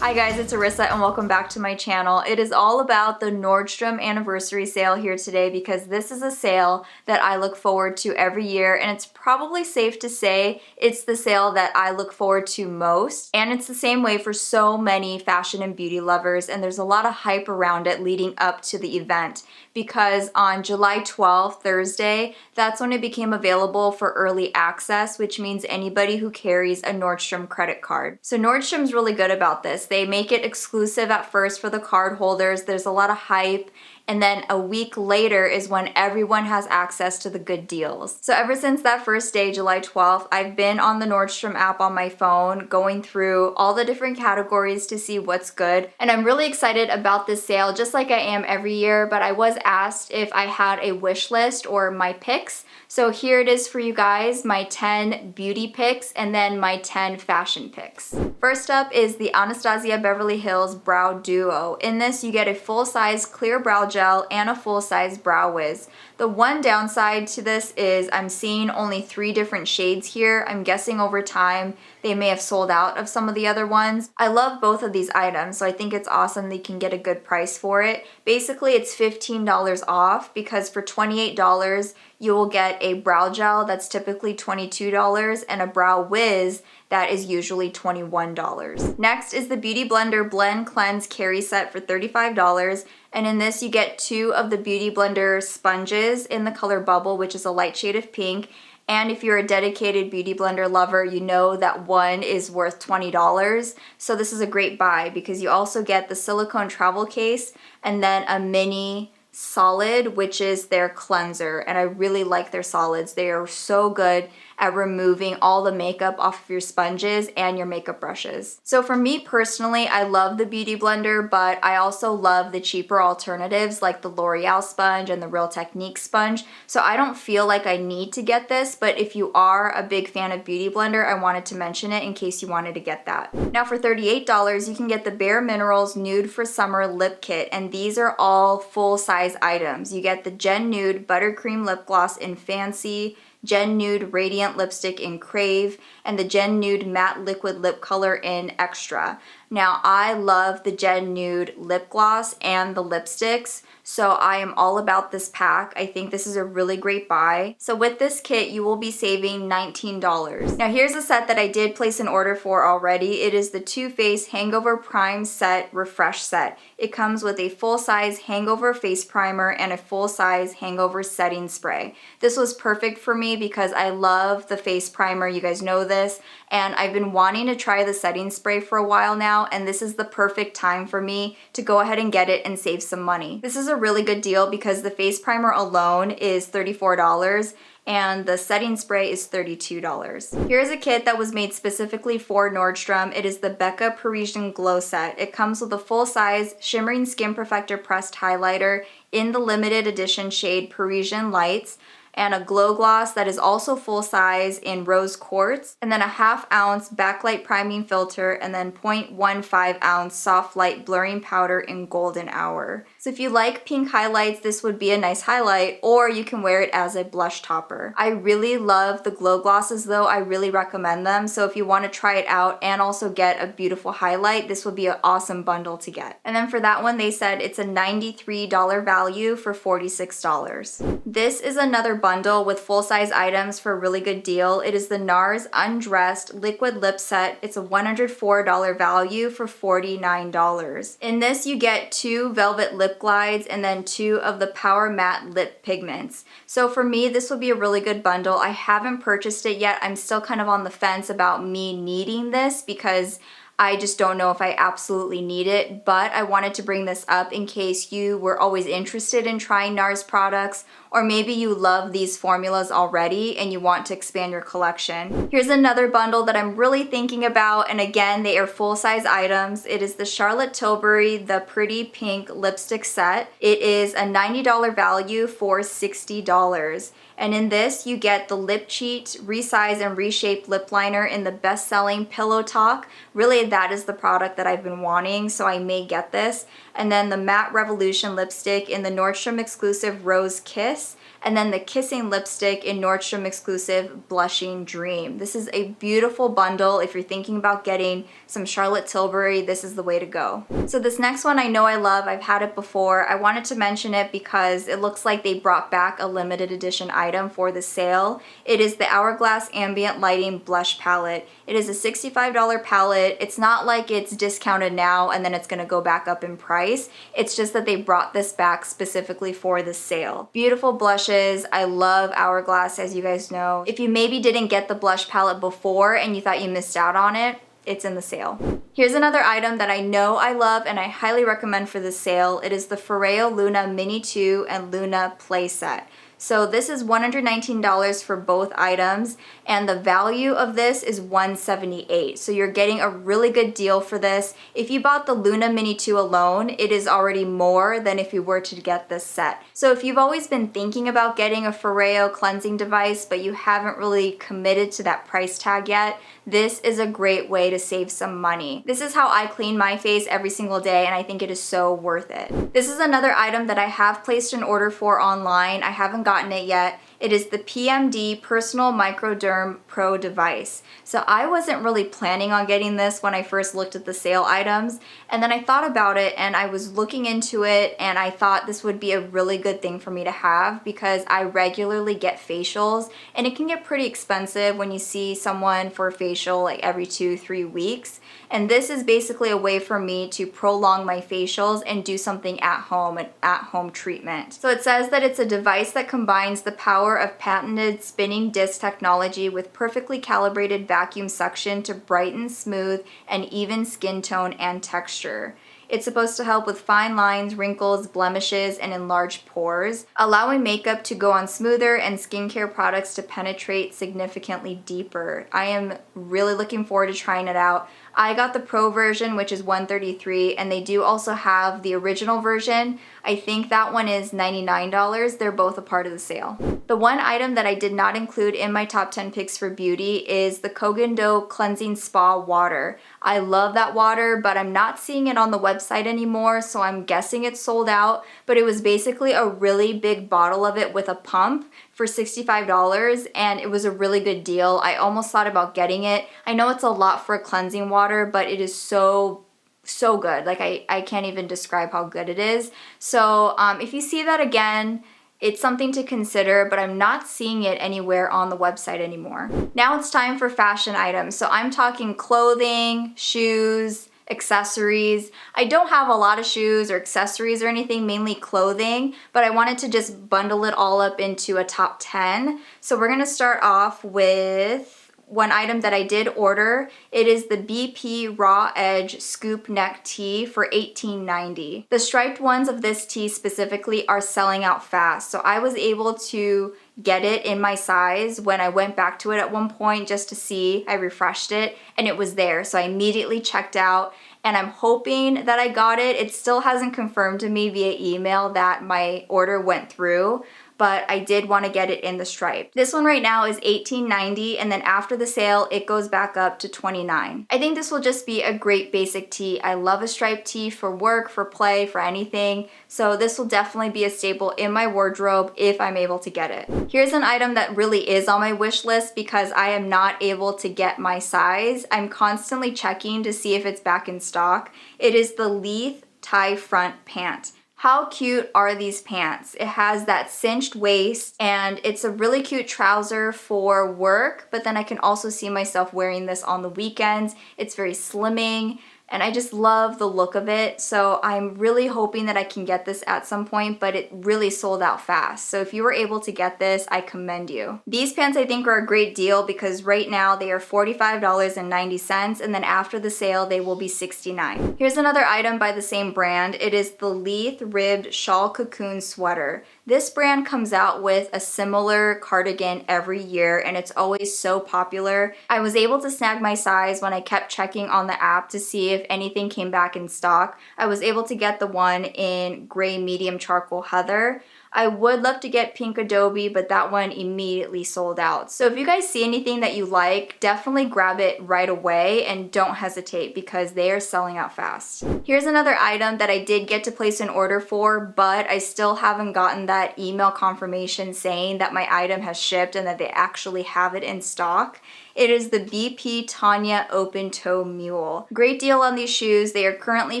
Hi guys, it's Arissa and welcome back to my channel. It is all about the Nordstrom Anniversary Sale here today because this is a sale that I look forward to every year, and it's probably safe to say it's the sale that I look forward to most. And it's the same way for so many fashion and beauty lovers, and there's a lot of hype around it leading up to the event because on July 12th, Thursday, that's when it became available for early access, which means anybody who carries a Nordstrom credit card. So Nordstrom's really good about this. They make it exclusive at first for the card holders. There's a lot of hype. And then a week later is when everyone has access to the good deals. So ever since that first day, July 12th, I've been on the Nordstrom app on my phone, going through all the different categories to see what's good. And I'm really excited about this sale, just like I am every year, but I was asked if I had a wish list or my picks. So here it is for you guys, my 10 beauty picks and then my 10 fashion picks. First up is the Anastasia Beverly Hills Brow Duo. In this, you get a full-size clear brow gel and a full-size brow wiz. The one downside to this is I'm seeing only 3 different shades here. I'm guessing over time they may have sold out of some of the other ones. I love both of these items, so I think it's awesome that you can get a good price for it. Basically, it's $15 off because for $28, you will get a brow gel that's typically $22 and a brow wiz that is usually $21. Next is the Beauty Blender Blend Cleanse Carry Set for $35. And in this, you get 2 of the Beauty Blender sponges in the color Bubble, which is a light shade of pink. And if you're a dedicated Beauty Blender lover, you know that one is worth $20. So this is a great buy because you also get the silicone travel case and then a mini solid, which is their cleanser. And I really like their solids. They are so good at removing all the makeup off of your sponges and your makeup brushes. So for me personally, I love the Beauty Blender, but I also love the cheaper alternatives like the L'Oreal sponge and the Real Technique sponge. So I don't feel like I need to get this, but if you are a big fan of Beauty Blender, I wanted to mention it in case you wanted to get that. Now for $38, you can get the Bare Minerals Nude for Summer Lip Kit, and these are all full-size items. You get the Gen Nude Buttercream Lip Gloss in Fancy, Gen Nude Radiant Lipstick in Crave, and the Gen Nude Matte Liquid Lip Color in Extra. Now, I love the Gen Nude lip gloss and the lipsticks, so I am all about this pack. I think this is a really great buy. So with this kit, you will be saving $19. Now here's a set that I did place an order for already. It is the Too Faced Hangover Prime Set Refresh Set. It comes with a full-size hangover face primer and a full-size hangover setting spray. This was perfect for me because I love the face primer, you guys know this, and I've been wanting to try the setting spray for a while now, and this is the perfect time for me to go ahead and get it and save some money. This is a really good deal because the face primer alone is $34 and the setting spray is $32. Here's a kit that was made specifically for Nordstrom. It is the Becca Parisian Glow Set. It comes with a full-size Shimmering Skin Perfector Pressed Highlighter in the limited edition shade Parisian Lights, and a glow gloss that is also full size in rose quartz, and then a 1/2 ounce backlight priming filter, and then 0.15 ounce soft light blurring powder in golden hour. So if you like pink highlights, this would be a nice highlight, or you can wear it as a blush topper. I really love the glow glosses though. I really recommend them. So if you want to try it out and also get a beautiful highlight, this would be an awesome bundle to get. And then for that one, they said it's a $93 value for $46. This is another bundle with full-size items for a really good deal. It is the NARS Undressed Liquid Lip Set. It's a $104 value for $49. In this, you get 2 velvet lip glides and then 2 of the Power Matte Lip Pigments. So for me, this would be a really good bundle. I haven't purchased it yet. I'm still kind of on the fence about me needing this because I just don't know if I absolutely need it, but I wanted to bring this up in case you were always interested in trying NARS products, or maybe you love these formulas already and you want to expand your collection. Here's another bundle that I'm really thinking about, and again, they are full-size items. It is the Charlotte Tilbury The Pretty Pink Lipstick Set. It is a $90 value for $60. And in this, you get the Lip Cheat Resize and Reshape Lip Liner in the best-selling Pillow Talk. Really, that is the product that I've been wanting, so I may get this. And then the Matte Revolution Lipstick in the Nordstrom exclusive Rose Kiss. and then the Kissing Lipstick in Nordstrom exclusive Blushing Dream. This is a beautiful bundle. If you're thinking about getting some Charlotte Tilbury, this is the way to go. So this next one I know I love. I've had it before. I wanted to mention it because it looks like they brought back a limited edition item for the sale. It is the Hourglass Ambient Lighting Blush Palette. It is a $65 palette. It's not like it's discounted now and then it's gonna go back up in price. It's just that they brought this back specifically for the sale. Beautiful blushes. I love Hourglass, as you guys know. If you maybe didn't get the blush palette before and you thought you missed out on it, it's in the sale. Here's another item that I know I love and I highly recommend for the sale. It is the Foreo Luna Mini 2 and Luna Play Set. So this is $119 for both items, and the value of this is $178. So you're getting a really good deal for this. If you bought the Luna Mini 2 alone, it is already more than if you were to get this set. So if you've always been thinking about getting a Foreo cleansing device, but you haven't really committed to that price tag yet, this is a great way to save some money. This is how I clean my face every single day, and I think it is so worth it. This is another item that I have placed an order for online. I haven't gotten it yet. It is the PMD Personal Microderm Pro device. So I wasn't really planning on getting this when I first looked at the sale items, and then I thought about it and I was looking into it and I thought this would be a really good thing for me to have because I regularly get facials and it can get pretty expensive when you see someone for a facial like every 2-3 weeks. And this is basically a way for me to prolong my facials and do something at home, an at-home treatment. So it says that it's a device that combines the power of patented spinning disc technology with perfectly calibrated vacuum suction to brighten, smooth, and even skin tone and texture. It's supposed to help with fine lines, wrinkles, blemishes, and enlarged pores, allowing makeup to go on smoother and skincare products to penetrate significantly deeper. I am really looking forward to trying it out. I got the Pro version, which is $133, and they do also have the original version. I think that one is $99. They're both a part of the sale. The one item that I did not include in my top 10 picks for beauty is the Kogan Do Cleansing Spa Water. I love that water, but I'm not seeing it on the website anymore, so I'm guessing it's sold out. But it was basically a really big bottle of it with a pump for $65, and it was a really good deal. I almost thought about getting it. I know it's a lot for a cleansing water, but it is so good. Like I can't even describe how good it is. So if you see that again, it's something to consider, but I'm not seeing it anywhere on the website anymore. Now it's time for fashion items. So I'm talking clothing, shoes, accessories. I don't have a lot of shoes or accessories or anything, mainly clothing, but I wanted to just bundle it all up into a top 10. So we're gonna start off with one item that I did order. It is the BP Raw Edge Scoop Neck Tee for $18.90. The striped ones of this tee specifically are selling out fast, so I was able to get it in my size when I went back to it at one point just to see. I refreshed it and it was there, so I immediately checked out, and I'm hoping that I got it. It still hasn't confirmed to me via email that my order went through, but I did want to get it in the stripe. This one right now is $18.90, and then after the sale, it goes back up to $29. I think this will just be a great basic tee. I love a striped tee for work, for play, for anything, so this will definitely be a staple in my wardrobe if I'm able to get it. Here's an item that really is on my wish list because I am not able to get my size. I'm constantly checking to see if it's back in stock. It is the Leith Tie Front Pant. How cute are these pants? It has that cinched waist and it's a really cute trouser for work, but then I can also see myself wearing this on the weekends. It's very slimming and I just love the look of it. So I'm really hoping that I can get this at some point, but it really sold out fast. So if you were able to get this, I commend you. These pants I think are a great deal because right now they are $45.90, and then after the sale they will be $69. Here's another item by the same brand. It is the Leith Ribbed Shawl Cocoon Sweater. This brand comes out with a similar cardigan every year and it's always so popular. I was able to snag my size when I kept checking on the app to see if anything came back in stock. I was able to get the one in gray medium charcoal heather. I would love to get pink adobe, but that one immediately sold out. So if you guys see anything that you like, definitely grab it right away and don't hesitate because they are selling out fast. Here's another item that I did get to place an order for, but I still haven't gotten that email confirmation saying that my item has shipped and that they actually have it in stock. It is the BP Tanya Open Toe Mule. Great deal on these shoes. They are currently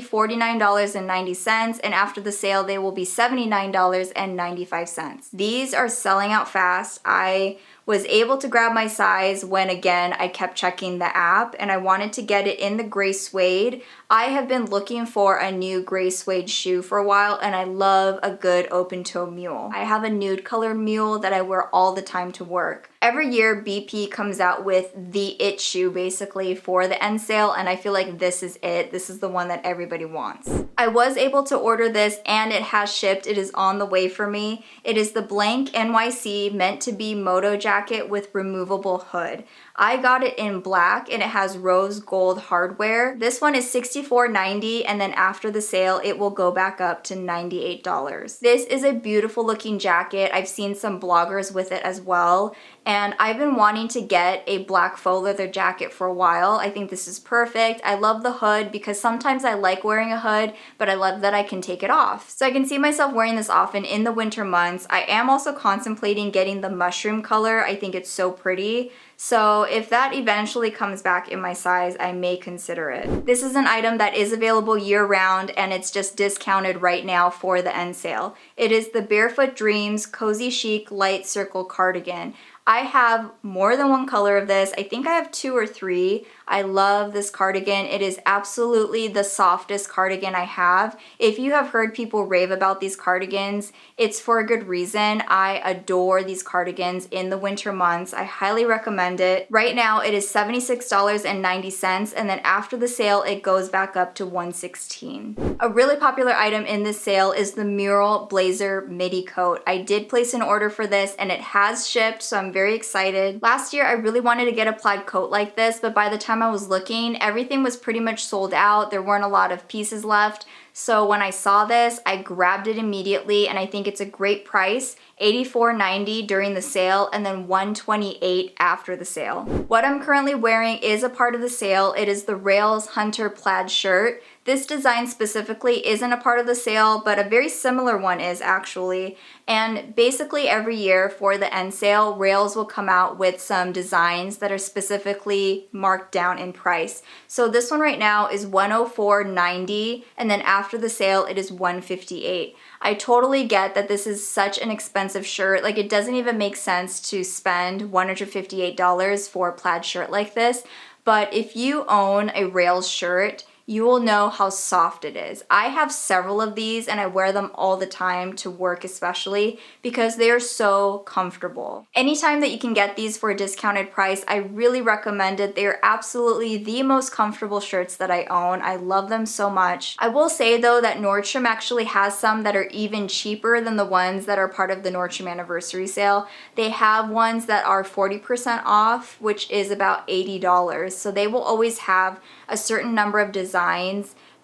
$49.90, and after the sale they will be $79.95. These are selling out fast. I was able to grab my size when, again, I kept checking the app, and I wanted to get it in the gray suede. I have been looking for a new gray suede shoe for a while, and I love a good open toe mule. I have a nude colored mule that I wear all the time to work. Every year, BP comes out with the it shoe basically for the NSALE, and I feel like this is it. This is the one that everybody wants. I was able to order this and it has shipped. It is on the way for me. It is the blank NYC meant to be moto jacket with removable hood. I got it in black and it has rose gold hardware. This one is $64.90, and then after the sale it will go back up to $98. This is a beautiful looking jacket. I've seen some bloggers with it as well, and I've been wanting to get a black faux leather jacket for a while. I think this is perfect. I love the hood because sometimes I like wearing a hood, but I love that I can take it off. So I can see myself wearing this often in the winter months. I am also contemplating getting the mushroom color. I think it's so pretty. So if that eventually comes back in my size, I may consider it. This is an item that is available year-round, and it's just discounted right now for the end sale. It is the Barefoot Dreams Cozy Chic Light Circle Cardigan. I have more than one color of this. I think I have 2 or 3. I love this cardigan. It is absolutely the softest cardigan I have. If you have heard people rave about these cardigans, it's for a good reason. I adore these cardigans in the winter months. I highly recommend it. Right now it is $76.90, and then after the sale it goes back up to $116. A really popular item in this sale is the Mural Blazer midi coat. I did place an order for this and it has shipped, so I'm very excited. Last year I really wanted to get a plaid coat like this, but by the time I was looking, everything was pretty much sold out. There weren't a lot of pieces left. So when I saw this, I grabbed it immediately, and I think it's a great price. $84.90 during the sale and then $128 after the sale. What I'm currently wearing is a part of the sale. It is the Rails Hunter plaid shirt. This design specifically isn't a part of the sale, but a very similar one is actually. And basically every year for the end sale, Rails will come out with some designs that are specifically marked down in price. So this one right now is $104.90, and then after the sale it is $158. I totally get that this is such an expensive shirt. Like, it doesn't even make sense to spend $158 for a plaid shirt like this. But if you own a Rails shirt, you will know how soft it is. I have several of these and I wear them all the time to work, especially because they are so comfortable. Anytime that you can get these for a discounted price, I really recommend it. They are absolutely the most comfortable shirts that I own. I love them so much. I will say though that Nordstrom actually has some that are even cheaper than the ones that are part of the Nordstrom Anniversary Sale. They have ones that are 40% off, which is about $80. So they will always have a certain number of designs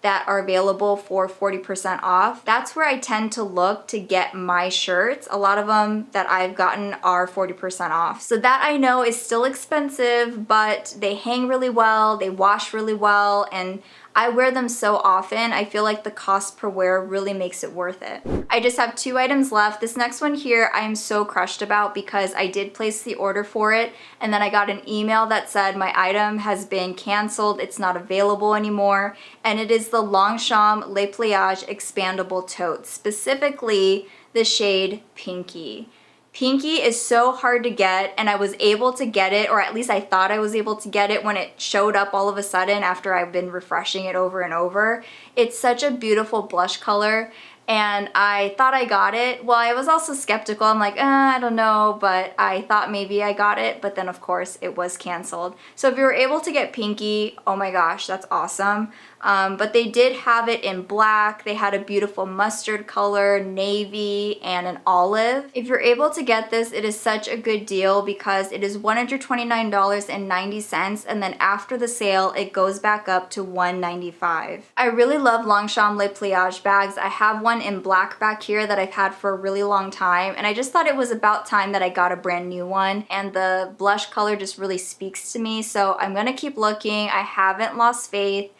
that are available for 40% off. That's where I tend to look to get my shirts. A lot of them that I've gotten are 40% off. So that I know is still expensive, but they hang really well, they wash really well, and I wear them so often, I feel like the cost per wear really makes it worth it. I just have 2 items left. This next one here I am so crushed about because I did place the order for it, and then I got an email that said my item has been canceled, it's not available anymore, and it is the Longchamp Le Pliage expandable tote, specifically the shade Pinky. Pinky is so hard to get, and I was able to get it, or at least I thought I was able to get it when it showed up all of a sudden after I've been refreshing it over and over. It's such a beautiful blush color, and I thought I got it. Well, I was also skeptical. I'm like, I don't know, but I thought maybe I got it, but then of course it was canceled. So if you were able to get Pinky, oh my gosh, that's awesome. But they did have it in black. They had a beautiful mustard color, navy, and an olive. If you're able to get this, it is such a good deal because it is $129.90, and then after the sale, it goes back up to $195. I really love Longchamp Le Pliage bags. I have one one in black back here that I've had for a really long time, and I just thought it was about time that I got a brand new one, and the blush color just really speaks to me, so I'm gonna keep looking. I haven't lost faith.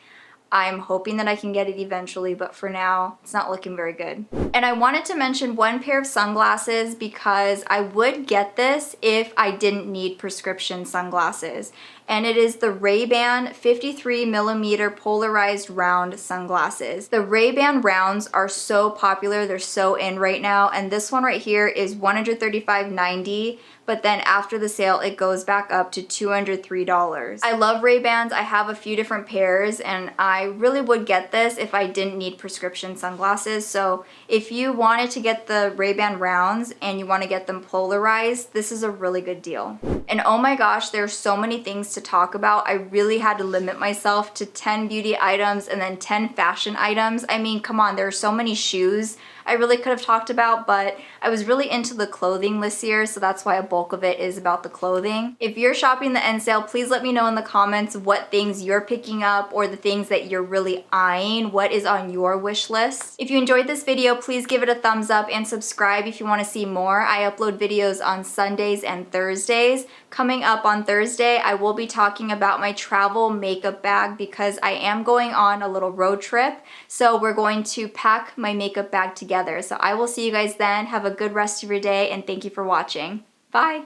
I'm hoping that I can get it eventually, but for now, it's not looking very good. And I wanted to mention one pair of sunglasses because I would get this if I didn't need prescription sunglasses. And it is the Ray-Ban 53mm polarized round sunglasses. The Ray-Ban rounds are so popular, they're so in right now, and this one right here is $135.90, but then after the sale it goes back up to $203. I love Ray-Bans. I have a few different pairs, and I really would get this if I didn't need prescription sunglasses. So if you wanted to get the Ray-Ban rounds and you want to get them polarized, this is a really good deal. And oh my gosh, there's so many things to talk about. I really had to limit myself to 10 beauty items and then 10 fashion items. I mean, come on, there are so many shoes I really could have talked about, but I was really into the clothing this year, so that's why a bulk of it is about the clothing. If you're shopping the NSALE, please let me know in the comments what things you're picking up or the things that you're really eyeing. What is on your wish list? If you enjoyed this video, please give it a thumbs up and subscribe if you want to see more. I upload videos on Sundays and Thursdays. Coming up on Thursday, I will be talking about my travel makeup bag because I am going on a little road trip. So we're going to pack my makeup bag together. So I will see you guys then. Have a good rest of your day, and thank you for watching. Bye.